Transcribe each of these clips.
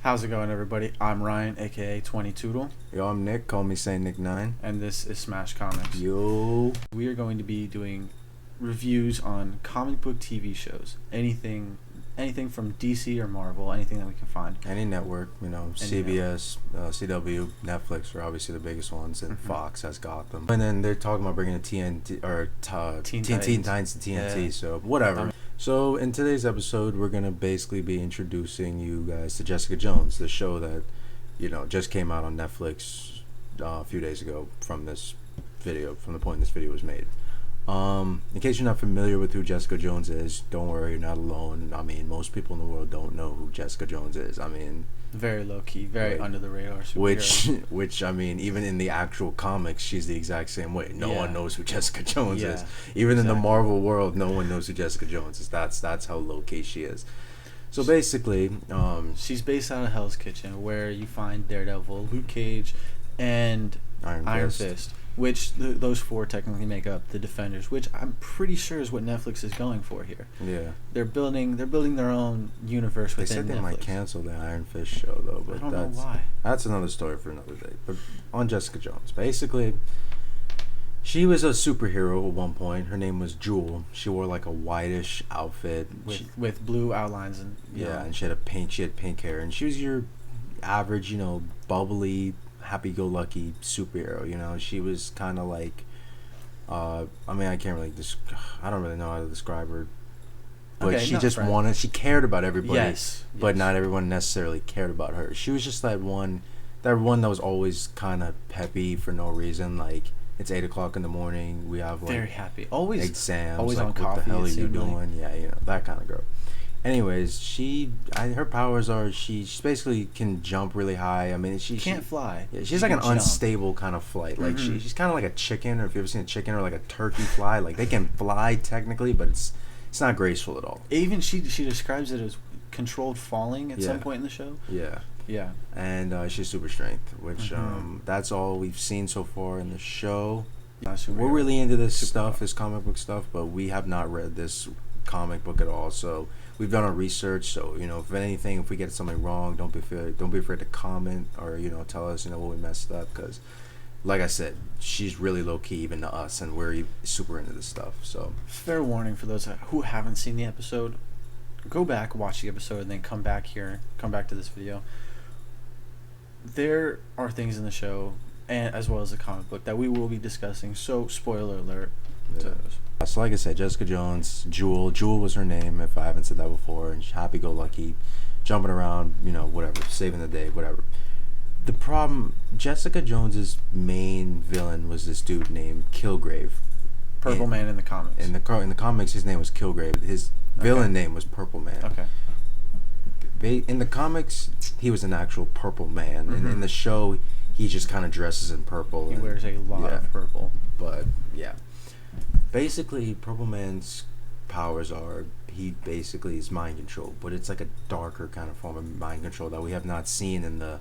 How's it going, everybody? I'm Ryan, aka 20Toodle, Yo, I'm Nick. Call me Saint Nick 9. and this is Smash Comics. Yo. We are going to be doing reviews on comic book TV shows. Anything from DC or Marvel, anything that we can find. Any network, CBS, CW, Netflix are obviously the biggest ones, and Fox has Gotham. And then they're talking about bringing a TNT or Teen Titans to TNT, Yeah. so whatever. So in today's episode, we're gonna basically be introducing you guys to Jessica Jones, the show that just came out on Netflix a few days ago from the point this video was made. In case you're not familiar with who Jessica Jones is, don't worry, you're not alone. I mean, most people in the world don't know who Jessica Jones is. I mean, Very low key, very under the radar superhero. which I mean, even in the actual comics, she's the exact same way. No one knows who Jessica Jones is. Even in the Marvel world, no one knows who Jessica Jones is. That's how low key she is. So basically, she's based out of Hell's Kitchen, where you find Daredevil, Luke Cage, and Iron Fist. Which those four technically make up the Defenders, which I'm pretty sure is what Netflix is going for here. Yeah, they're building their own universe within Netflix. They said they might cancel the Iron Fist show though, but I don't know why. That's another story for another day. But on Jessica Jones, basically, she was a superhero at one point. Her name was Jewel. She wore like a whitish outfit with blue outlines and and she had pink hair, and she was your average, bubbly, happy-go-lucky superhero. She was kind of like I don't really know how to describe her, but she cared about everybody, but not everyone necessarily cared about her. She was just that one that was always kind of peppy for no reason. Like, it's 8 o'clock in the morning, we have very happy, always exams, always like, on what coffee, the hell are you doing? That kind of girl. Anyways, her powers are she basically can jump really high. I mean, she can't fly. Yeah, she's like an unstable kind of flight. Like, she's kind of like a chicken, or if you've ever seen a chicken, or like a turkey fly. Like, they can fly technically, but it's not graceful at all. Even she describes it as controlled falling at some point in the show. Yeah. Yeah. And she's super strength, which that's all we've seen so far in the show. We're really into this comic book stuff, but we have not read this comic book at all, so we've done our research. So if we get something wrong, don't be afraid to comment, or tell us what we messed up, because like I said, she's really low key even to us, and we're super into this stuff. So fair warning for those who haven't seen the episode: go back, watch the episode, and then come back to this video. There are things in the show, and as well as the comic book, that we will be discussing, so spoiler alert. So like I said, Jessica Jones, Jewel was her name, if I haven't said that before, and she's happy-go-lucky, jumping around, whatever, saving the day, whatever. The problem, Jessica Jones's main villain was this dude named Kilgrave. Purple Man in the comics. In the comics, his name was Kilgrave. His villain name was Purple Man. Okay. In the comics, he was an actual Purple Man, and in the show, he just kind of dresses in purple. He wears a lot of purple. But yeah. Basically, Purple Man's powers are, he basically is mind control, but it's like a darker kind of form of mind control that we have not seen in the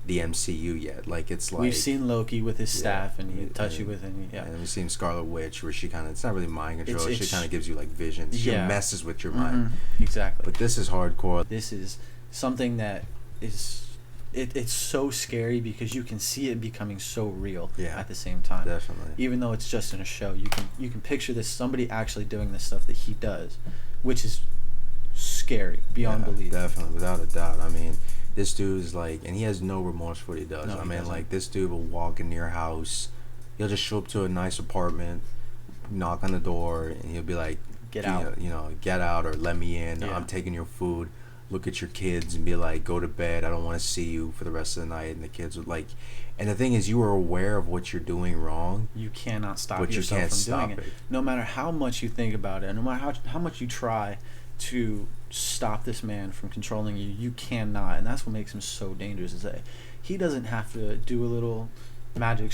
MCU yet. Like, it's like, we've seen Loki with his staff, and he touch you with, and and we've seen Scarlet Witch, where she kind of, it's not really mind control, she kind of gives you like visions. She messes with your mind. Exactly. But this is hardcore. This is something that is. It's so scary because you can see it becoming so real at the same time. Definitely. Even though it's just in a show, you can picture somebody actually doing this stuff that he does, which is scary beyond belief. Definitely, without a doubt. I mean, this dude is like, and he has no remorse for what he does. No, I mean, like, this dude will walk in your house, he'll just show up to a nice apartment, knock on the door, and he'll be like, get out, get out, or let me in. Yeah. I'm taking your food. Look at your kids and be like, go to bed, I don't want to see you for the rest of the night. And the kids would like, and the thing is, you are aware of what you're doing wrong. You cannot stop yourself from doing it. No matter how much you think about it, no matter how much you try to stop this man from controlling you, you cannot. And that's what makes him so dangerous, is that he doesn't have to do a little magic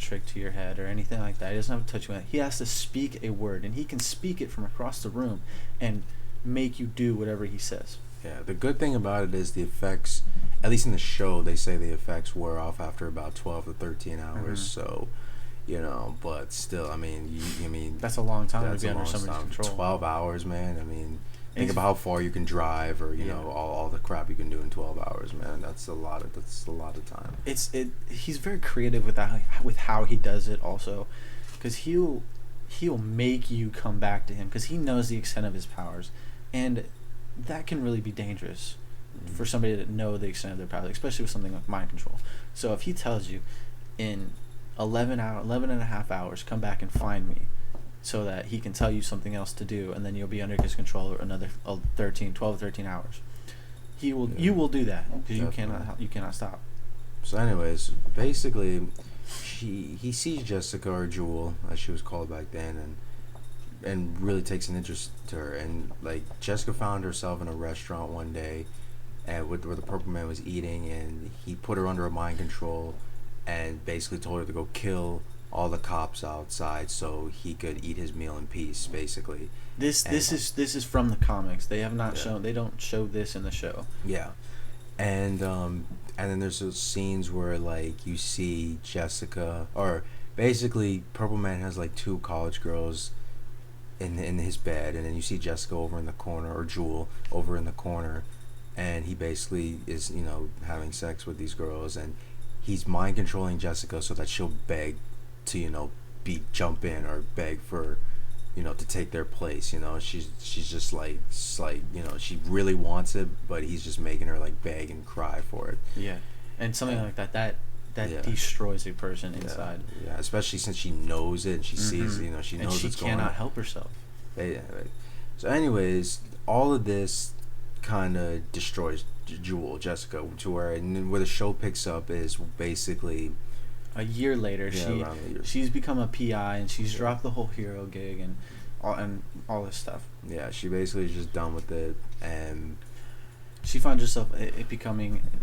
trick to your head or anything like that. He doesn't have to touch you. He has to speak a word, and he can speak it from across the room and make you do whatever he says. Yeah, the good thing about it is the effects, at least in the show, they say the effects wear off after about 12 to 13 hours. So, but still, I mean, that's a long time to be under somebody's control. 12 hours, man. I mean, Think about how far you can drive, or you know, all the crap you can do in 12 hours, man. That's a lot of time. He's very creative with that, with how he does it also, because he'll make you come back to him because he knows the extent of his powers, and that can really be dangerous for somebody to know the extent of their powers, especially with something like mind control. So if he tells you in 11 and a half hours, come back and find me, so that he can tell you something else to do, and then you'll be under his control for another 12 or 13 hours. You will do that because you cannot stop. So anyways, basically, he sees Jessica, or Jewel as she was called back then, and really takes an interest to her. And like, Jessica found herself in a restaurant one day, and where the Purple Man was eating, and he put her under a mind control, and basically told her to go kill all the cops outside so he could eat his meal in peace, basically. This is from the comics. They have not shown. They don't show this in the show. Yeah, and then there's those scenes where like you see Jessica, or basically Purple Man has like two college girls in his bed, and then you see Jessica over in the corner, or Jewel over in the corner, and he basically is, you know, having sex with these girls, and he's mind controlling Jessica so that she'll beg to, you know, jump in, or beg for, you know, to take their place. You know, she's just like, you know, she really wants it, but he's just making her like beg and cry for it. Yeah, and something like that destroys a person inside. Yeah, especially since she knows it and she sees, you know, she knows what's going on. And she cannot help herself. Yeah. So anyways, all of this kind of destroys Jessica, to where the show picks up is basically a year later. She's become a PI, and she's dropped the whole hero gig and all this stuff. Yeah, she basically is just done with it, and she finds herself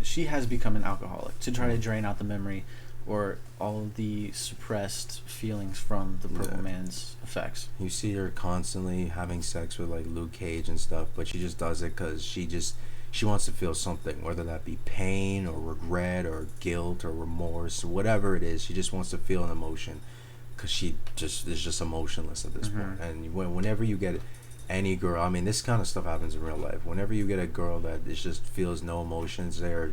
she has become an alcoholic to try to drain out the memory or all of the suppressed feelings from the Purple Man's effects. You see her constantly having sex with like Luke Cage and stuff, but she just does it because she wants to feel something, whether that be pain or regret or guilt or remorse, whatever it is. She just wants to feel an emotion because she just is just emotionless at this point. And whenever you get any girl, I mean, this kind of stuff happens in real life. Whenever you get a girl that just feels no emotions, they're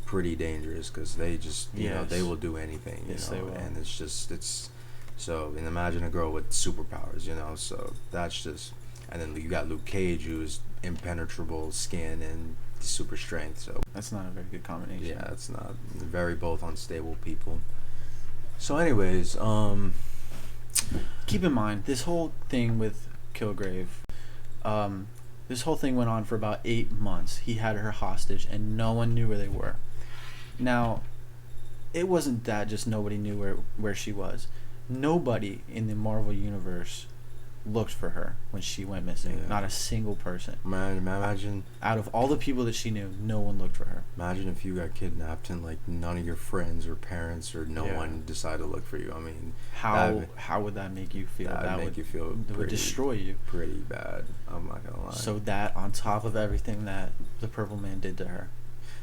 pretty dangerous because they just, you know, they will do anything, you know, they will. And so, and imagine a girl with superpowers, you know, so that's just, and then you got Luke Cage, who's impenetrable skin and super strength, so that's not a very good combination. Yeah, it's not. Very both unstable people. So anyways, keep in mind, this whole thing with Kilgrave, this whole thing went on for about 8 months. He had her hostage, and no one knew where they were. Now, it wasn't that just nobody knew where she was. Nobody in the Marvel Universe looked for her when she went missing. Yeah. Not a single person. Man, imagine, out of all the people that she knew, no one looked for her. Imagine if you got kidnapped and like none of your friends or parents or no one decided to look for you. I mean, how would that make you feel? That would make you feel it would destroy you. Pretty bad. I'm not gonna lie. So that on top of everything that the Purple Man did to her.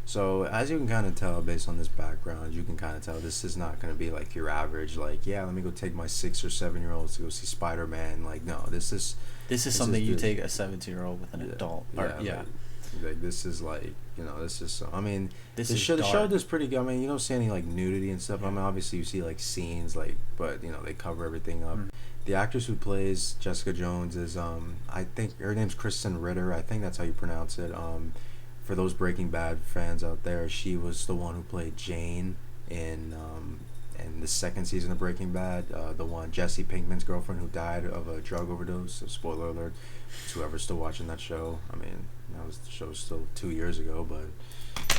So as you can kind of tell based on this background, you can kind of tell this is not going to be like your average, like, yeah, let me go take my 6 or 7 year olds to go see Spider-Man. Like, no, this is something you take a 17-year-old with an adult. Like this is like, you know, this is, I mean, the show does pretty good. I mean, you don't see any like nudity and stuff. I mean, obviously you see like scenes, like, but you know, they cover everything up. The actress who plays Jessica Jones is I think her name's Kristen Ritter. I think that's how you pronounce it. For those Breaking Bad fans out there, she was the one who played Jane in the second season of Breaking Bad, the one Jesse Pinkman's girlfriend who died of a drug overdose. So spoiler alert to whoever's still watching that show. I mean, the show was still 2 years ago, but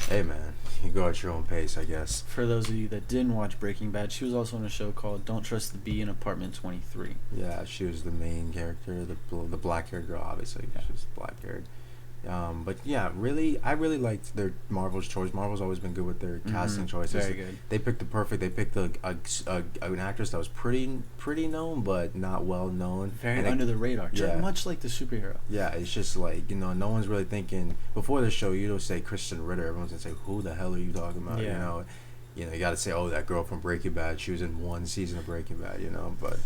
hey man, you go at your own pace, I guess. For those of you that didn't watch Breaking Bad, she was also in a show called Don't Trust the Bee in Apartment 23. Yeah, she was the main character, the black-haired girl, obviously. Yeah. She was black-haired. But yeah, I really liked their Marvel's choice. Marvel's always been good with their casting choices. Very good. They picked They picked an actress that was pretty known, but not well known. Very under the radar. Yeah. Much like the superhero. Yeah, it's just like, you know, no one's really thinking before the show. You don't say Kristen Ritter. Everyone's gonna say, who the hell are you talking about? Yeah. You know, you got to say, oh, that girl from Breaking Bad. She was in one season of Breaking Bad. You know, but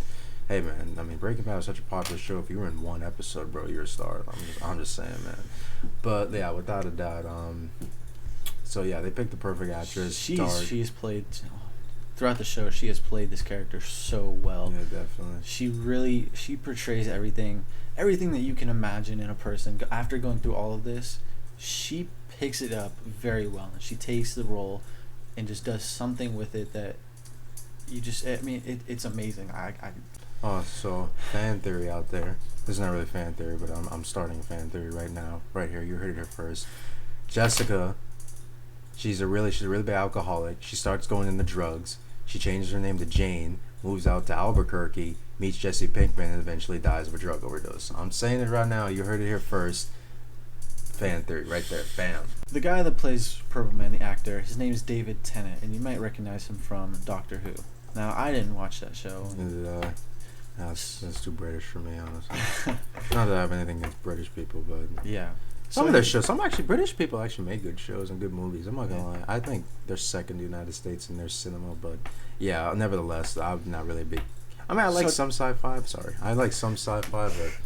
Hey man, I mean Breaking Bad was such a popular show. If you were in one episode, bro, you're a star. I'm just saying, man. But yeah, without a doubt, so yeah, they picked the perfect actress. She's played throughout the show. She has played this character so well. Yeah, definitely. She portrays everything that you can imagine in a person. After going through all of this, she picks it up very well, and she takes the role and just does something with it that you just. I mean, it's amazing. So fan theory out there. This is not really fan theory, but I'm starting a fan theory right now, right here. You heard it here first. Jessica, she's a really bad alcoholic. She starts going into drugs. She changes her name to Jane, moves out to Albuquerque, meets Jesse Pinkman, and eventually dies of a drug overdose. I'm saying it right now. You heard it here first. Fan theory right there. Bam. The guy that plays Purple Man, the actor, his name is David Tennant, and you might recognize him from Doctor Who. Now, I didn't watch that show. That's too British for me, honestly. Not that I have anything against British people, but yeah. Some of their shows, British people actually make good shows and good movies. I'm not gonna lie. I think they're second to the United States in their cinema, but yeah, nevertheless, I'm not really a big. I mean, I like some sci-fi. I like some sci-fi, but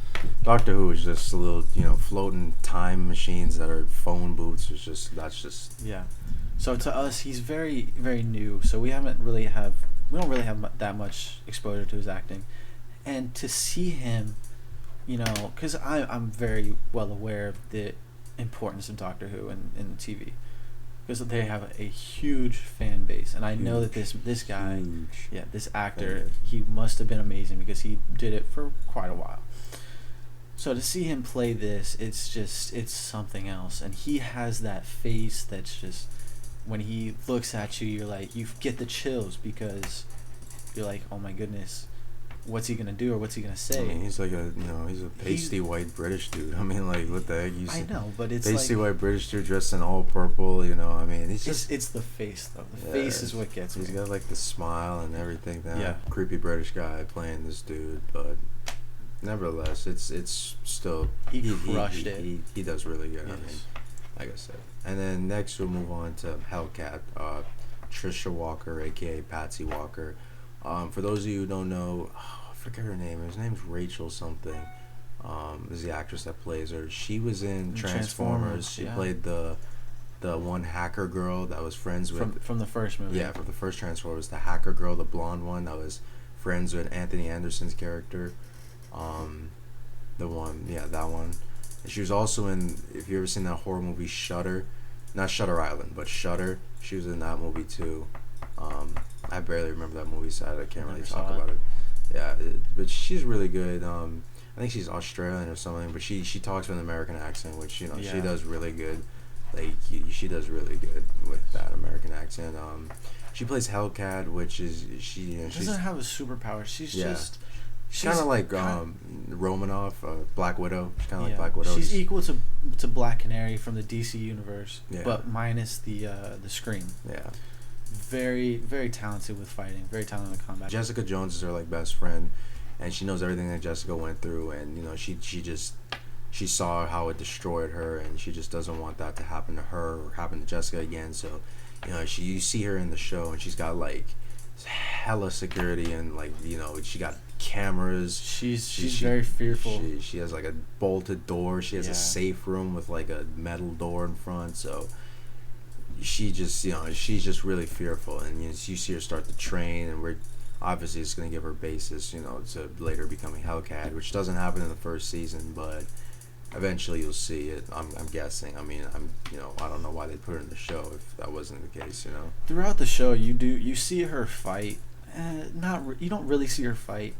Doctor Who is just a little, floating time machines that are phone booths. That's just. Yeah. So to us, he's very, very new. So we don't really have that much exposure to his acting, and to see him. Because I'm very well aware of the importance of Doctor Who in TV, because they have a huge fan base, and I know that this guy, this actor, he must have been amazing because he did it for quite a while. So to see him play this, it's something else, and he has that face that's just, when he looks at you, you're like, you get the chills because you're like, oh my goodness. What's he gonna do or what's he gonna say? I mean, he's like he's a pasty white British dude. I mean, like, what the heck? I know, but it's pasty white British dude dressed in all purple. I mean, he's just. It's the face though. The face is what gets me. He's got like the smile and everything. That creepy British guy playing this dude, but nevertheless, it's still he crushed it. He does really good. Yes. I mean, like I said. And then next we'll move on to Hellcat, Trisha Walker, aka Patsy Walker. For those of you who don't know, I forget her name. Her name's Rachel something. Is the actress that plays her. She was in Transformers. She played the one hacker girl that was friends with from the first movie. Yeah, from the first Transformers, the hacker girl, the blonde one that was friends with Anthony Anderson's character. That one. And she was also in. If you ever seen that horror movie Shudder, not Shutter Island, but Shudder. She was in that movie too. I barely remember that movie, so I can't really talk about it. Yeah, but she's really good. I think she's Australian or something, but she talks with an American accent, which she does really good. Like she does really good with that American accent. She plays Hellcat, which is she doesn't have a superpower. She's kind of like Romanoff, Black Widow. She's kind of like Black Widow. She's equal to Black Canary from the DC universe, but minus the scream. Yeah. Very, very talented with fighting. Very talented with combat. Jessica Jones is her best friend, and she knows everything that Jessica went through, and she saw how it destroyed her, and she just doesn't want that to happen to her or happen to Jessica again. So, you see her in the show, and she's got hella security, and she got cameras. She's very fearful. She has a bolted door. She has a safe room with a metal door in front. So. She just, she's just really fearful, and you see her start to train, and we're obviously it's going to give her basis, to later becoming Hellcat, which doesn't happen in the first season, but eventually you'll see it. I'm guessing. I mean, I don't know why they put her in the show if that wasn't the case, Throughout the show, you see her fight. You don't really see her fight.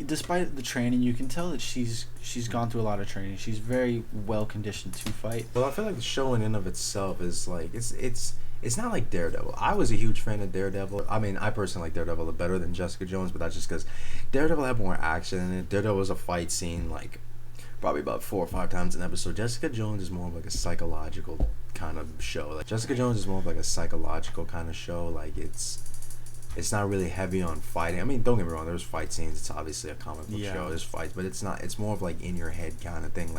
Despite the training, you can tell that she's gone through a lot of training. She's very well conditioned to fight. Well, I feel like the show in and of itself is it's not like Daredevil. I was a huge fan of Daredevil. I mean, I personally like Daredevil better than Jessica Jones, but that's just because Daredevil had more action in it. Daredevil was a fight scene probably about 4 or 5 times an episode. Jessica Jones is more of a psychological kind of show. Jessica Jones is more of a psychological kind of show. It's not really heavy on fighting. I mean, don't get me wrong. There's fight scenes. It's obviously a comic book show. There's fights, but it's not. It's more of in your head kind of thing,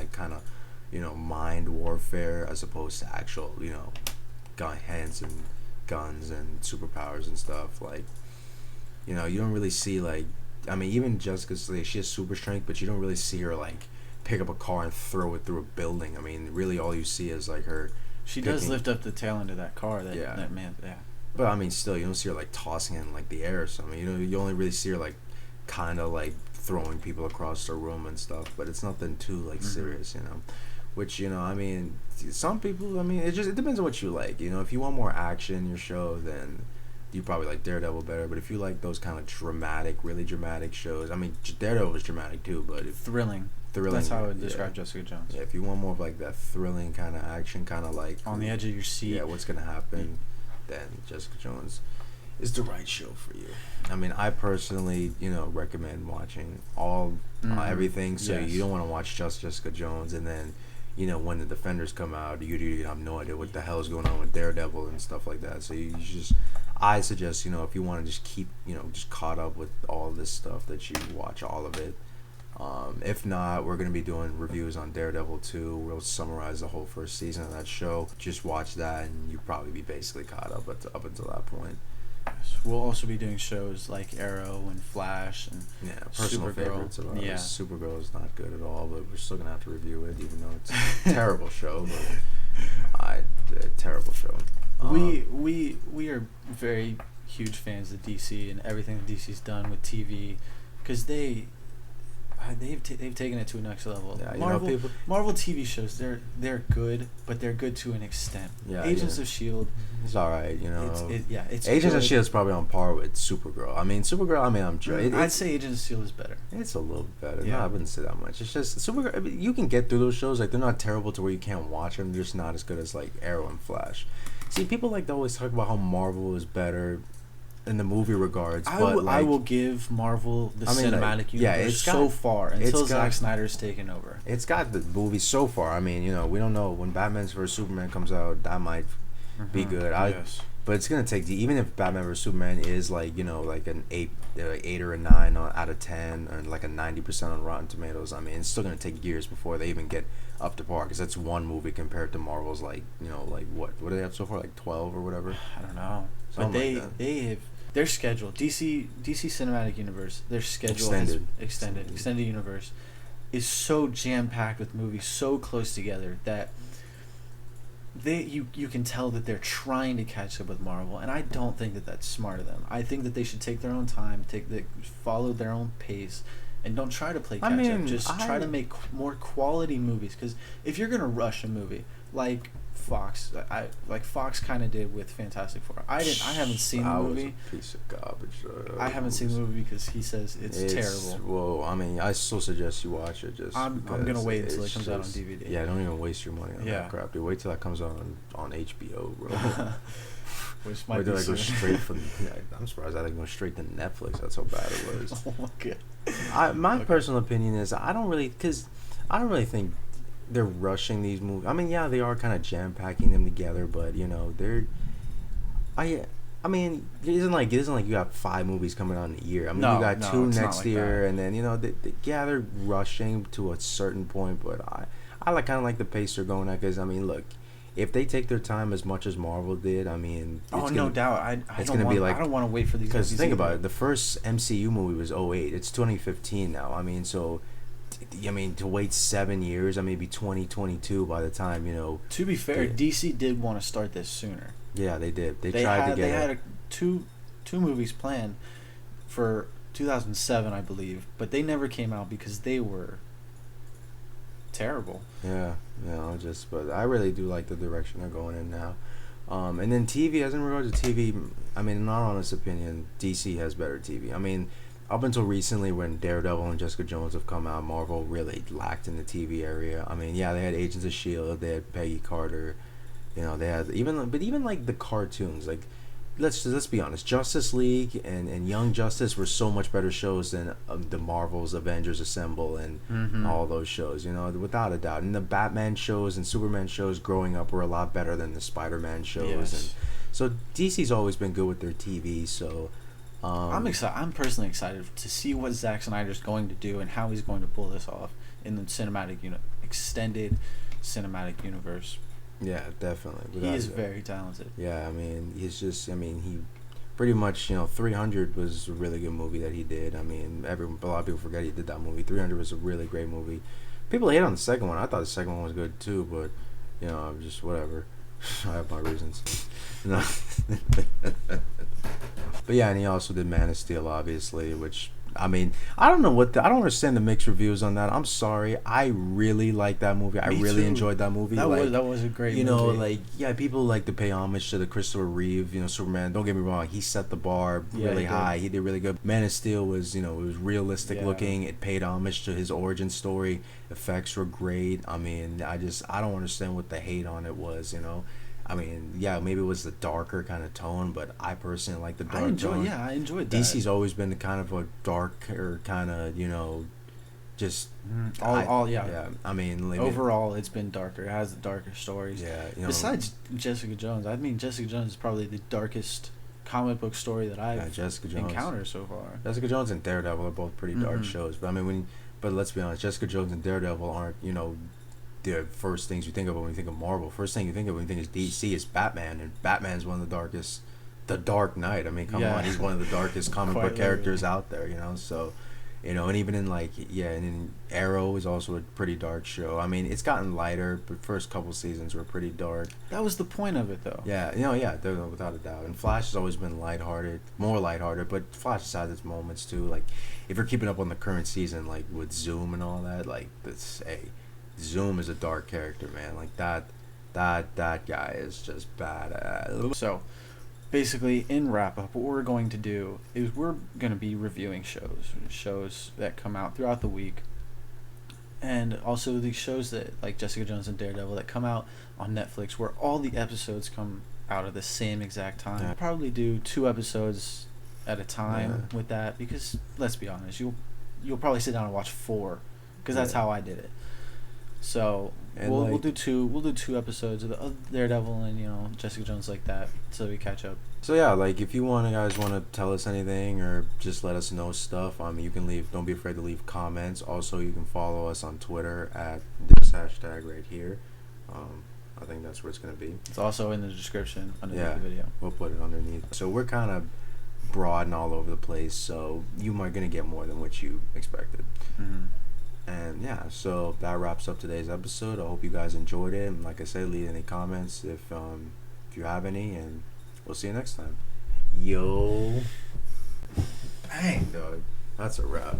mind warfare as opposed to actual, hands and guns and superpowers and stuff. You don't really see I mean, even Jessica's like, she has super strength, but you don't really see her like pick up a car and throw it through a building. I mean, really, all you see is like her. She does lift up the tail end of that car. That man. Yeah. But I mean, still, you don't see her like tossing it in like the air or something. You know, you only really see her like kind of like throwing people across the room and stuff. But it's nothing too like serious, you know. Which, you know, I mean, some people, I mean, it depends on what you like. You know, if you want more action in your show, then you probably like Daredevil better. But if you like those kind of dramatic, really dramatic shows, I mean, Daredevil was dramatic too, but thrilling. That's how I would describe Jessica Jones. Yeah, if you want more of like that thrilling kind of action, kind of like on the edge of your seat. Yeah, what's gonna happen? Then Jessica Jones is the right show for you. I mean, I personally, you know, recommend watching everything. So you don't want to watch just Jessica Jones, and then, you know, when the Defenders come out, you have no idea what the hell is going on with Daredevil and stuff like that. So you just, I suggest, you know, if you want to just keep, you know, just caught up with all this stuff, that you watch all of it. If not, we're going to be doing reviews on Daredevil 2. We'll summarize the whole first season of that show. Just watch that, and you'll probably be basically caught up until that point. We'll also be doing shows like Arrow and Flash and personal Supergirl. Favorites of ours. Yeah. Supergirl is not good at all, but we're still going to have to review it, even though it's a terrible show. But terrible show. We are very huge fans of DC and everything that DC's done with TV, because they've taken it to a next level. Yeah, Marvel TV shows, they're good, but they're good to an extent. Yeah, Agents of S.H.I.E.L.D. It's all right, you know. It's Agents good. of S.H.I.E.L.D. is probably on par with Supergirl. I mean, I'm joking. I'd say Agents of S.H.I.E.L.D. is better. It's a little better. Yeah. No, I wouldn't say that much. It's just Supergirl. I mean, you can get through those shows. Like, they're not terrible to where you can't watch them. They're just not as good as like Arrow and Flash. See, people like to always talk about how Marvel is better in the movie regards, I will give Marvel the cinematic universe so far until Zack Snyder's taken over. It's got the movies so far. I mean, you know, we don't know when Batman vs Superman comes out. That might be good. But it's gonna take even if Batman vs Superman is like, you know, like an 8 or a 9 out of 10, or like a 90% on Rotten Tomatoes. I mean, it's still gonna take years before they even get up to par, because that's one movie compared to Marvel's, like, you know, like what do they have so far, like 12 or whatever? I don't know. But they have their schedule, DC Cinematic Universe, their schedule extended universe is so jam packed with movies so close together that you can tell that they're trying to catch up with Marvel, and I don't think that that's smart of them. I think that they should take their own time, follow their own pace, and don't try to play catch up. Just try to make more quality movies, because if you're gonna rush a movie like Fox kind of did with Fantastic Four. I haven't seen the movie. Was a piece of garbage. I haven't seen the movie because he says it's terrible. Well, I mean, I still suggest you watch it. I'm gonna wait until it comes out on DVD. Yeah, don't even waste your money on that crap. Dude, wait till that comes out on HBO, bro. Which might be go straight from. I'm surprised I didn't go straight to Netflix. That's how bad it was. Oh my god. My personal opinion is I don't really think they're rushing these movies. I mean, yeah, they are kind of jam packing them together, but you know, I mean, it isn't like you got 5 movies coming out in a year. I mean, you got 2 next year, and then, you know, they're rushing to a certain point. But I kind of like the pace they're going at, because I mean, look, if they take their time as much as Marvel did, I mean, no doubt, I don't want to wait for these. Because think about it, the first MCU movie was 2008. It's 2015 now. I mean, so. I mean, to wait 7 years, I mean, maybe 2022 by the time, you know. To be fair, DC did want to start this sooner. Yeah, they did. They tried to get. They had two movies planned for 2007, I believe, but they never came out because they were terrible. Yeah, but I really do like the direction they're going in now. And then TV, as in regards to TV, I mean, in our honest opinion, DC has better TV. I mean, up until recently, when Daredevil and Jessica Jones have come out, Marvel really lacked in the TV area. I mean, yeah, they had Agents of S.H.I.E.L.D., they had Peggy Carter, you know, they had even like the cartoons, like let's be honest, Justice League and Young Justice were so much better shows than the Marvel's Avengers Assemble and all those shows, you know, without a doubt. And the Batman shows and Superman shows growing up were a lot better than the Spider-Man shows. Yes. And so DC's always been good with their TV, so. I'm excited. I'm personally excited to see what Zack Snyder's going to do and how he's going to pull this off in the extended cinematic universe. Yeah, definitely. He is very talented. Yeah, I mean, he's just. I mean, pretty much, 300 was a really good movie that he did. I mean, a lot of people forget he did that movie. 300 was a really great movie. People hate on the second one. I thought the second one was good too, but just whatever. I have my reasons. No. But yeah, and he also did Man of Steel, obviously, which, I mean, I don't understand the mixed reviews on that. I'm sorry. I really like that movie. I really enjoyed that movie. That was a great movie. People like to pay homage to the Christopher Reeve, Superman. Don't get me wrong. He set the bar really high. He did really good. Man of Steel was, it was realistic looking. It paid homage to his origin story. Effects were great. I mean, I don't understand what the hate on it was, I mean, yeah, maybe it was the darker kind of tone, but I personally like the dark tone. Yeah, I enjoyed that. DC's always been the kind of a darker kind of, just yeah. I mean, overall, it's been darker. It has the darker stories. Yeah, besides Jessica Jones, I mean, Jessica Jones is probably the darkest comic book story that I've encountered so far. Jessica Jones and Daredevil are both pretty dark shows, but I mean, but let's be honest, Jessica Jones and Daredevil aren't, the first things you think of when you think of Marvel. First thing you think of when you think of DC is Batman, and Batman's one of the darkest. The Dark Knight. I mean, come on, he's one of the darkest comic book characters out there. So, and even in and Arrow is also a pretty dark show. I mean, it's gotten lighter, but first couple seasons were pretty dark. That was the point of it, though. Yeah, without a doubt. And Flash has always been more lighthearted, but Flash has had its moments too. Like, if you're keeping up on the current season, like with Zoom and all that, like Zoom is a dark character, man. Like that guy is just badass. So, basically, in wrap up, what we're going to do is we're going to be reviewing shows that come out throughout the week, and also the shows that like Jessica Jones and Daredevil that come out on Netflix, where all the episodes come out at the same exact time. We'll probably do 2 episodes at a time with that, because let's be honest, you'll probably sit down and watch 4, because that's how I did it. So we'll do 2 episodes of Daredevil and Jessica Jones like that, so we catch up. So yeah, like if you guys want to tell us anything or just let us know stuff, you can leave. Don't be afraid to leave comments. Also, you can follow us on Twitter at this hashtag right here. I think that's where it's gonna be. It's also in the description underneath the video. We'll put it underneath. So we're kind of broad and all over the place, so you might gonna get more than what you expected. Mm-hmm. And yeah, so that wraps up today's episode. I hope you guys enjoyed it. And like I said, leave any comments if you have any, and we'll see you next time. Yo. Bang, dog. That's a wrap.